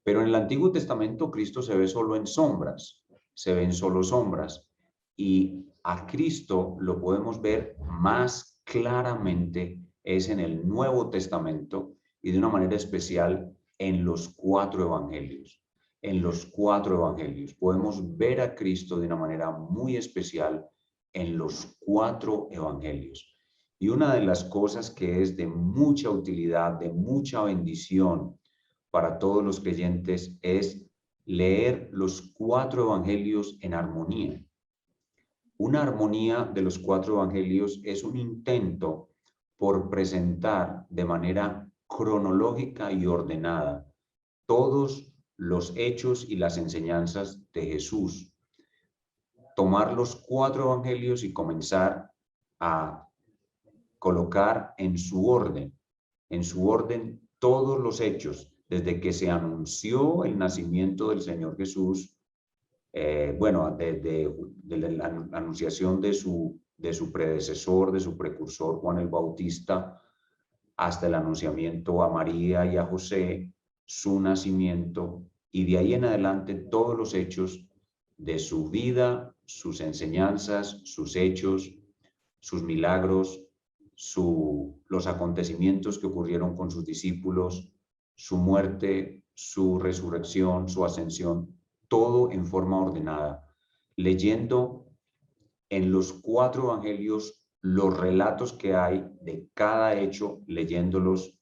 Pero en el Antiguo Testamento Cristo se ve solo en sombras, se ven solo sombras. Y a Cristo lo podemos ver más claramente es en el Nuevo Testamento y de una manera especial en los 4 evangelios. En los 4 evangelios podemos ver a Cristo de una manera muy especial en los 4 evangelios. Y una de las cosas que es de mucha utilidad, de mucha bendición para todos los creyentes es leer los 4 evangelios en armonía. Una armonía de los 4 evangelios es un intento por presentar de manera cronológica y ordenada todos los hechos y las enseñanzas de Jesús. Tomar los 4 evangelios y comenzar a colocar en su orden todos los hechos, desde que se anunció el nacimiento del Señor Jesús, desde la anunciación de su predecesor, de su precursor Juan el Bautista, hasta el anunciamiento a María y a José, su nacimiento, y de ahí en adelante todos los hechos de su vida, sus enseñanzas, sus hechos, sus milagros, los acontecimientos que ocurrieron con sus discípulos, su muerte, su resurrección, su ascensión, todo en forma ordenada, leyendo en los 4 evangelios los relatos que hay de cada hecho, leyéndolos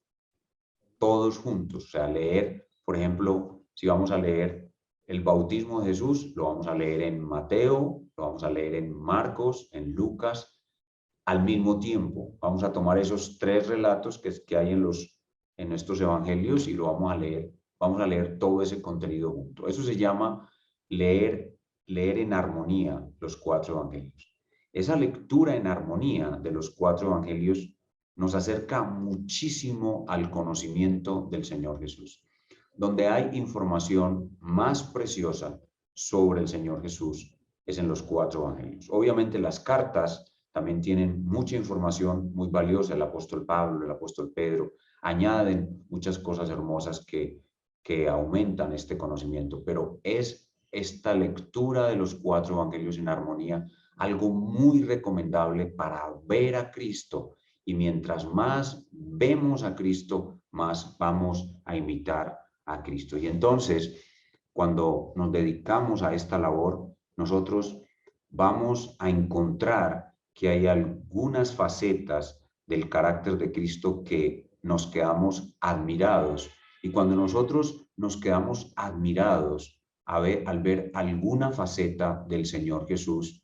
todos juntos. O sea, leer, por ejemplo, si vamos a leer el bautismo de Jesús, lo vamos a leer en Mateo, lo vamos a leer en Marcos, en Lucas, al mismo tiempo. Vamos a tomar esos 3 relatos que hay en estos evangelios y lo vamos a leer todo ese contenido junto. Eso se llama leer en armonía los 4 evangelios. Esa lectura en armonía de los 4 evangelios nos acerca muchísimo al conocimiento del Señor Jesús. Donde hay información más preciosa sobre el Señor Jesús es en los 4 evangelios. Obviamente las cartas también tienen mucha información muy valiosa. El apóstol Pablo, el apóstol Pedro añaden muchas cosas hermosas que aumentan este conocimiento, pero es esta lectura de los 4 evangelios en armonía algo muy recomendable para ver a Cristo, y mientras más vemos a Cristo, más vamos a imitar a Cristo. Y entonces, cuando nos dedicamos a esta labor, nosotros vamos a encontrar que hay algunas facetas del carácter de Cristo que nos quedamos admirados. Y cuando nosotros nos quedamos admirados al ver alguna faceta del Señor Jesús,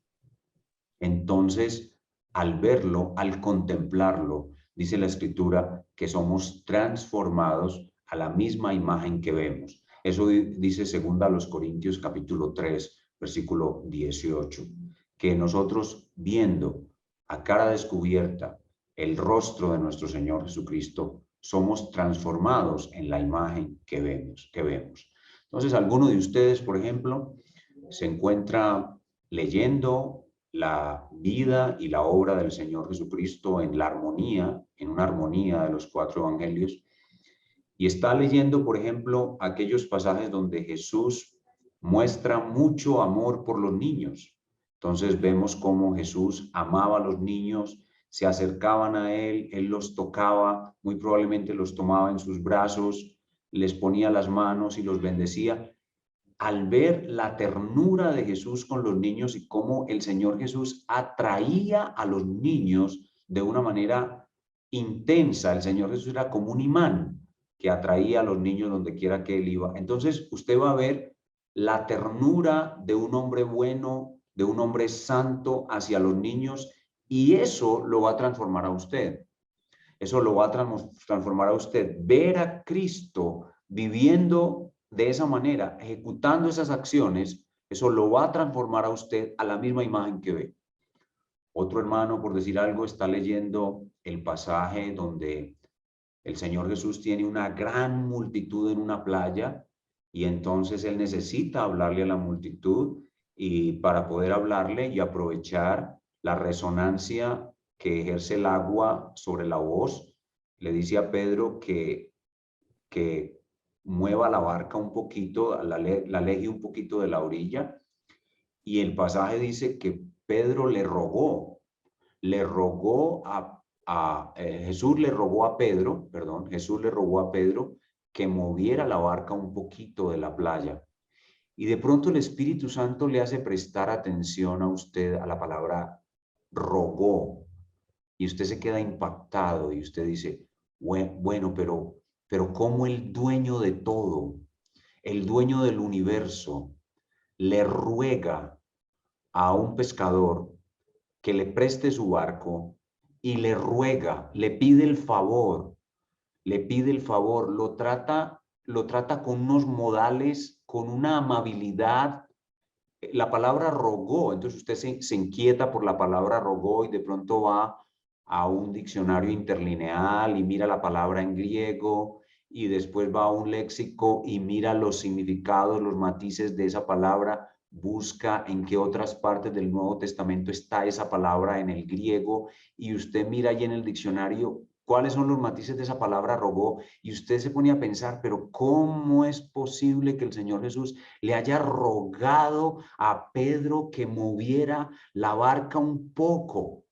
entonces al verlo, al contemplarlo, dice la Escritura que somos transformados a la misma imagen que vemos. Eso dice 2 Corintios capítulo 3, versículo 18. Que nosotros, viendo a cara descubierta el rostro de nuestro Señor Jesucristo, somos transformados en la imagen que vemos. Entonces, alguno de ustedes, por ejemplo, se encuentra leyendo la vida y la obra del Señor Jesucristo en una armonía de los 4 evangelios, y está leyendo, por ejemplo, aquellos pasajes donde Jesús muestra mucho amor por los niños. Entonces vemos cómo Jesús amaba a los niños, se acercaban a él, él los tocaba, muy probablemente los tomaba en sus brazos, les ponía las manos y los bendecía. Al ver la ternura de Jesús con los niños y cómo el Señor Jesús atraía a los niños de una manera intensa, el Señor Jesús era como un imán que atraía a los niños donde quiera que él iba. Entonces usted va a ver la ternura de un hombre bueno, de un hombre santo hacia los niños, y eso lo va a transformar a usted. Eso lo va a transformar a usted. Ver a Cristo viviendo de esa manera, ejecutando esas acciones, eso lo va a transformar a usted a la misma imagen que ve. Otro hermano, por decir algo, está leyendo el pasaje donde el Señor Jesús tiene una gran multitud en una playa y entonces él necesita hablarle a la multitud y para poder hablarle y aprovechar la resonancia que ejerce el agua sobre la voz, le dice a Pedro que mueva la barca un poquito, la aleje un poquito de la orilla, y el pasaje dice que Pedro le rogó Jesús le rogó a Pedro, perdón, Jesús le rogó a Pedro que moviera la barca un poquito de la playa. Y de pronto el Espíritu Santo le hace prestar atención a usted a la palabra rogó. Y usted se queda impactado y usted dice, bueno, pero ¿cómo el dueño de todo, el dueño del universo, le ruega a un pescador que le preste su barco y le ruega, le pide el favor, lo trata con unos modales, con una amabilidad? La palabra rogó, entonces usted se inquieta por la palabra rogó y de pronto va a un diccionario interlineal y mira la palabra en griego y después va a un léxico y mira los significados, los matices de esa palabra, busca en qué otras partes del Nuevo Testamento está esa palabra en el griego y usted mira ahí en el diccionario cuáles son los matices de esa palabra rogó y usted se pone a pensar, pero ¿cómo es posible que el Señor Jesús le haya rogado a Pedro que moviera la barca un poco?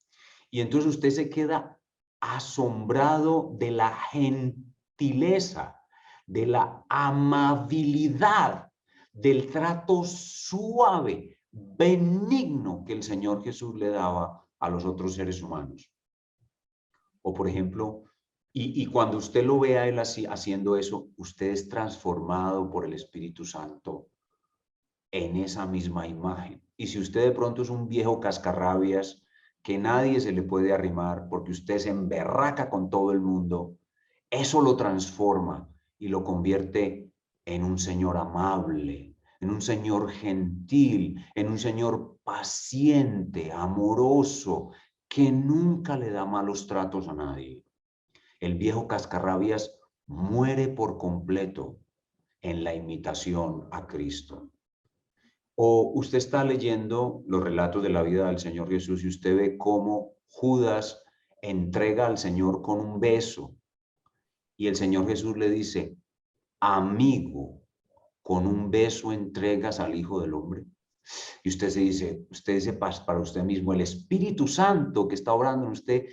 Y entonces usted se queda asombrado de la gentileza, de la amabilidad, del trato suave, benigno que el Señor Jesús le daba a los otros seres humanos. O por ejemplo, y cuando usted lo ve a él así, haciendo eso, usted es transformado por el Espíritu Santo en esa misma imagen. Y si usted de pronto es un viejo cascarrabias que nadie se le puede arrimar porque usted se emberraca con todo el mundo, eso lo transforma y lo convierte en un Señor amable, en un Señor gentil, en un Señor paciente, amoroso, que nunca le da malos tratos a nadie. El viejo cascarrabias muere por completo en la imitación a Cristo. O usted está leyendo los relatos de la vida del Señor Jesús y usted ve cómo Judas entrega al Señor con un beso y el Señor Jesús le dice, amigo, con un beso entregas al Hijo del Hombre. Y usted dice para usted mismo, el Espíritu Santo que está obrando en usted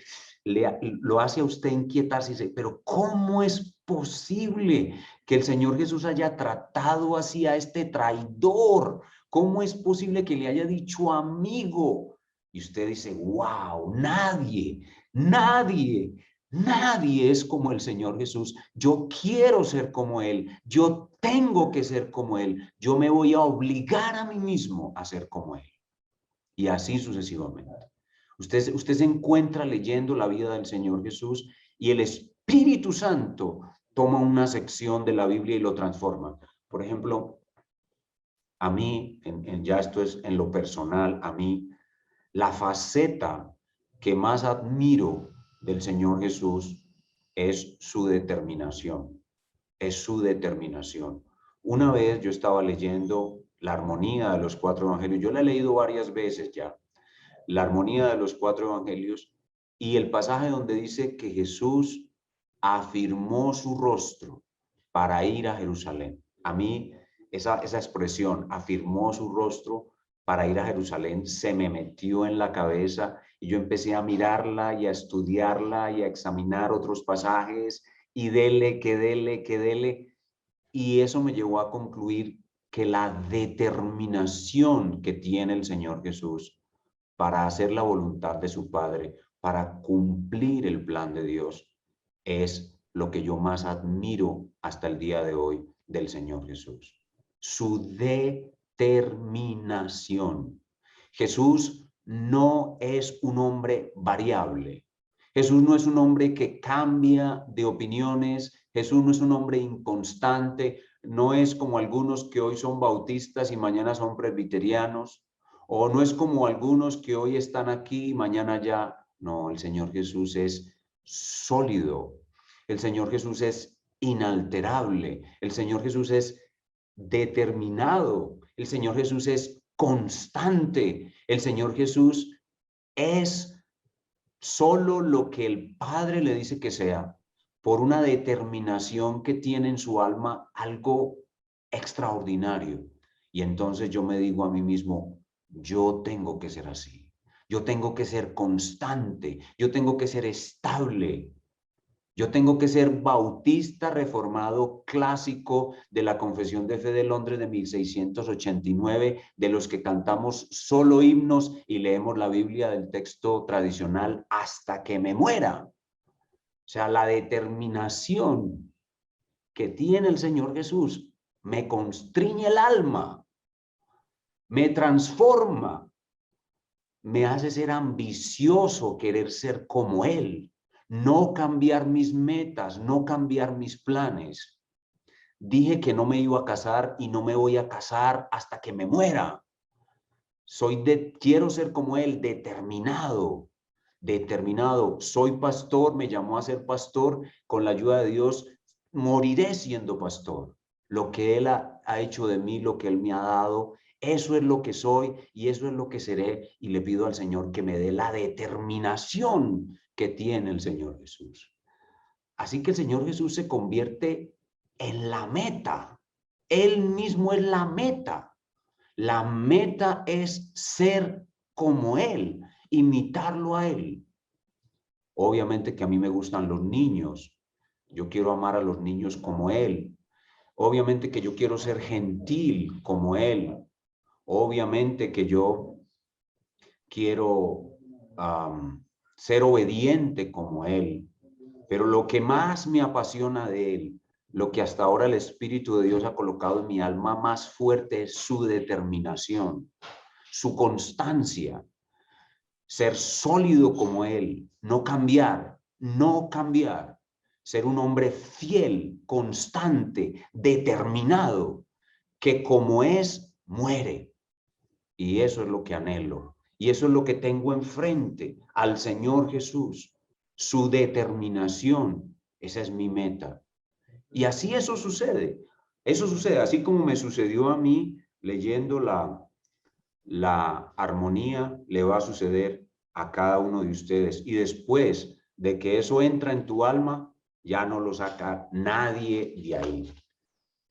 lo hace a usted inquietarse y dice, pero ¿cómo es posible que el Señor Jesús haya tratado así a este traidor? ¿Cómo es posible que le haya dicho amigo? Y usted dice, wow, nadie es como el Señor Jesús. Yo quiero ser como Él. Yo tengo que ser como Él. Yo me voy a obligar a mí mismo a ser como Él. Y así sucesivamente. Usted se encuentra leyendo la vida del Señor Jesús y el Espíritu Santo toma una sección de la Biblia y lo transforma. Por ejemplo, a mí, ya esto es en lo personal, a mí, la faceta que más admiro del Señor Jesús es su determinación, es su determinación. Una vez yo estaba leyendo la armonía de los 4 evangelios, yo la he leído varias veces ya, la armonía de los 4 evangelios y el pasaje donde dice que Jesús afirmó su rostro para ir a Jerusalén. A mí esa expresión, afirmó su rostro para ir a Jerusalén, se me metió en la cabeza y yo empecé a mirarla y a estudiarla y a examinar otros pasajes y dele, que dele, que dele. Y eso me llevó a concluir que la determinación que tiene el Señor Jesús para hacer la voluntad de su Padre, para cumplir el plan de Dios, es lo que yo más admiro hasta el día de hoy del Señor Jesús. su determinación. Jesús no es un hombre variable. Jesús no es un hombre que cambia de opiniones. Jesús no es un hombre inconstante. No es como algunos que hoy son bautistas y mañana son presbiterianos. O no es como algunos que hoy están aquí y mañana ya. No, el Señor Jesús es sólido. El Señor Jesús es inalterable. El Señor Jesús es determinado. El Señor Jesús es constante. El Señor Jesús es solo lo que el Padre le dice que sea, por una determinación que tiene en su alma, algo extraordinario. Y entonces yo me digo a mí mismo, yo tengo que ser así. Yo tengo que ser constante. Yo tengo que ser estable. Yo tengo que ser bautista reformado clásico de la Confesión de Fe de Londres de 1689, de los que cantamos solo himnos y leemos la Biblia del texto tradicional hasta que me muera. O sea, la determinación que tiene el Señor Jesús me constriñe el alma, me transforma, me hace ser ambicioso, querer ser como Él. No cambiar mis metas, no cambiar mis planes. Dije que no me iba a casar y no me voy a casar hasta que me muera. Quiero ser como Él, determinado, determinado. Soy pastor, me llamó a ser pastor, con la ayuda de Dios moriré siendo pastor. Lo que Él ha hecho de mí, lo que Él me ha dado, eso es lo que soy y eso es lo que seré. Y le pido al Señor que me dé la determinación que tiene el Señor Jesús. Así que el Señor Jesús se convierte en la meta. Él mismo es la meta. La meta es ser como Él, imitarlo a Él. Obviamente que a mí me gustan los niños. Yo quiero amar a los niños como Él. Obviamente que yo quiero ser gentil como Él. Obviamente que yo quiero ser obediente como Él. Pero lo que más me apasiona de Él, lo que hasta ahora el Espíritu de Dios ha colocado en mi alma más fuerte es su determinación, su constancia, ser sólido como Él, no cambiar, ser un hombre fiel, constante, determinado, que como es, muere. Y eso es lo que anhelo. Y eso es lo que tengo enfrente, al Señor Jesús, su determinación. Esa es mi meta. Y así eso sucede. Eso sucede, así como me sucedió a mí leyendo la armonía, le va a suceder a cada uno de ustedes. Y después de que eso entra en tu alma, ya no lo saca nadie de ahí.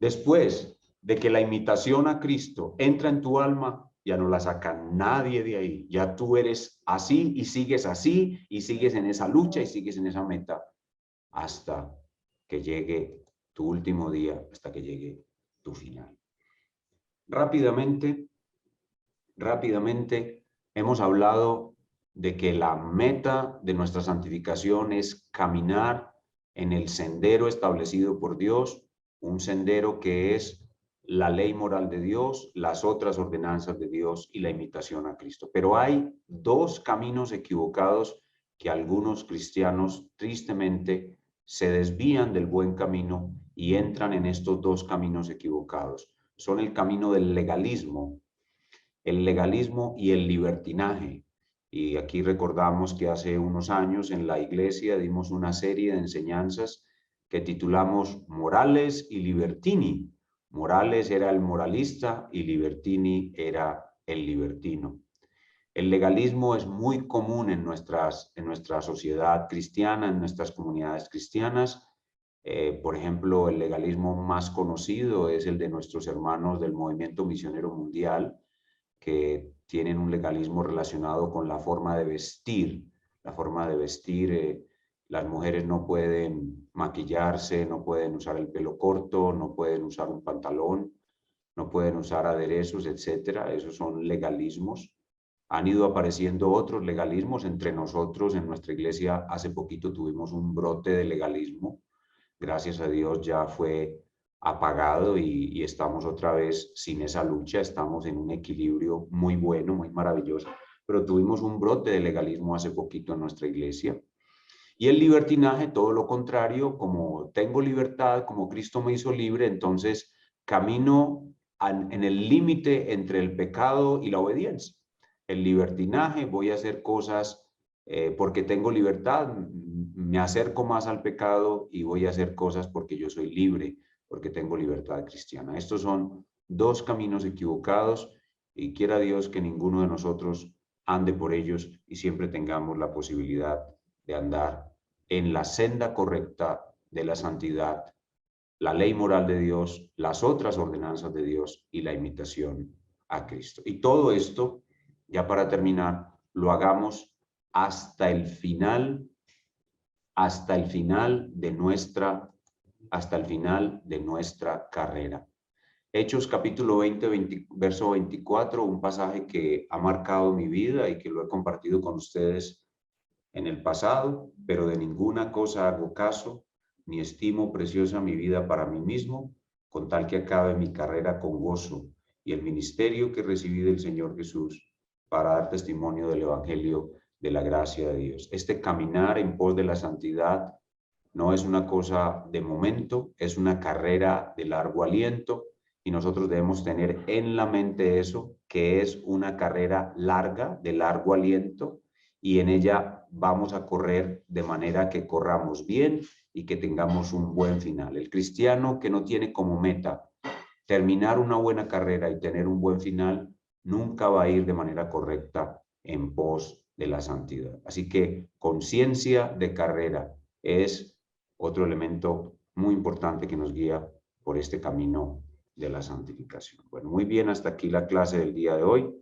Después de que la imitación a Cristo entra en tu alma, ya no la saca nadie de ahí. Ya tú eres así y sigues en esa lucha y sigues en esa meta hasta que llegue tu último día, hasta que llegue tu final. Rápidamente hemos hablado de que la meta de nuestra santificación es caminar en el sendero establecido por Dios, un sendero que es la ley moral de Dios, las otras ordenanzas de Dios y la imitación a Cristo. Pero hay dos caminos equivocados que algunos cristianos tristemente se desvían del buen camino y entran en estos dos caminos equivocados. Son el camino del legalismo y el libertinaje. Y aquí recordamos que hace unos años en la iglesia dimos una serie de enseñanzas que titulamos Morales y Libertini. Morales era el moralista y Libertini era el libertino. El legalismo es muy común en nuestra sociedad cristiana, en nuestras comunidades cristianas. Por ejemplo, el legalismo más conocido es el de nuestros hermanos del Movimiento Misionero Mundial, que tienen un legalismo relacionado con la forma de vestir. La forma de vestir, las mujeres no pueden maquillarse, no pueden usar el pelo corto, no pueden usar un pantalón, no pueden usar aderezos, etcétera. Esos son legalismos. Han ido apareciendo otros legalismos entre nosotros. En nuestra iglesia hace poquito tuvimos un brote de legalismo. Gracias a Dios ya fue apagado y estamos otra vez sin esa lucha, estamos en un equilibrio muy bueno, muy maravilloso, pero tuvimos un brote de legalismo hace poquito en nuestra iglesia. Y el libertinaje, todo lo contrario, como tengo libertad, como Cristo me hizo libre, entonces camino en el límite entre el pecado y la obediencia. El libertinaje, voy a hacer cosas porque tengo libertad, me acerco más al pecado y voy a hacer cosas porque yo soy libre, porque tengo libertad cristiana. Estos son dos caminos equivocados y quiera Dios que ninguno de nosotros ande por ellos y siempre tengamos la posibilidad de andar en la senda correcta de la santidad, la ley moral de Dios, las otras ordenanzas de Dios y la imitación a Cristo. Y todo esto, ya para terminar, lo hagamos hasta el final, hasta el final de nuestra, hasta el final de nuestra carrera. Hechos capítulo 20, verso 24, un pasaje que ha marcado mi vida y que lo he compartido con ustedes en el pasado, pero de ninguna cosa hago caso, ni estimo preciosa mi vida para mí mismo, con tal que acabe mi carrera con gozo y el ministerio que recibí del Señor Jesús para dar testimonio del Evangelio de la gracia de Dios. Este caminar en pos de la santidad no es una cosa de momento, es una carrera de largo aliento y nosotros debemos tener en la mente eso, que es una carrera larga, de largo aliento, y en ella vamos a correr de manera que corramos bien y que tengamos un buen final. El cristiano que no tiene como meta terminar una buena carrera y tener un buen final, nunca va a ir de manera correcta en pos de la santidad. Así que conciencia de carrera es otro elemento muy importante que nos guía por este camino de la santificación. Bueno, muy bien, hasta aquí la clase del día de hoy.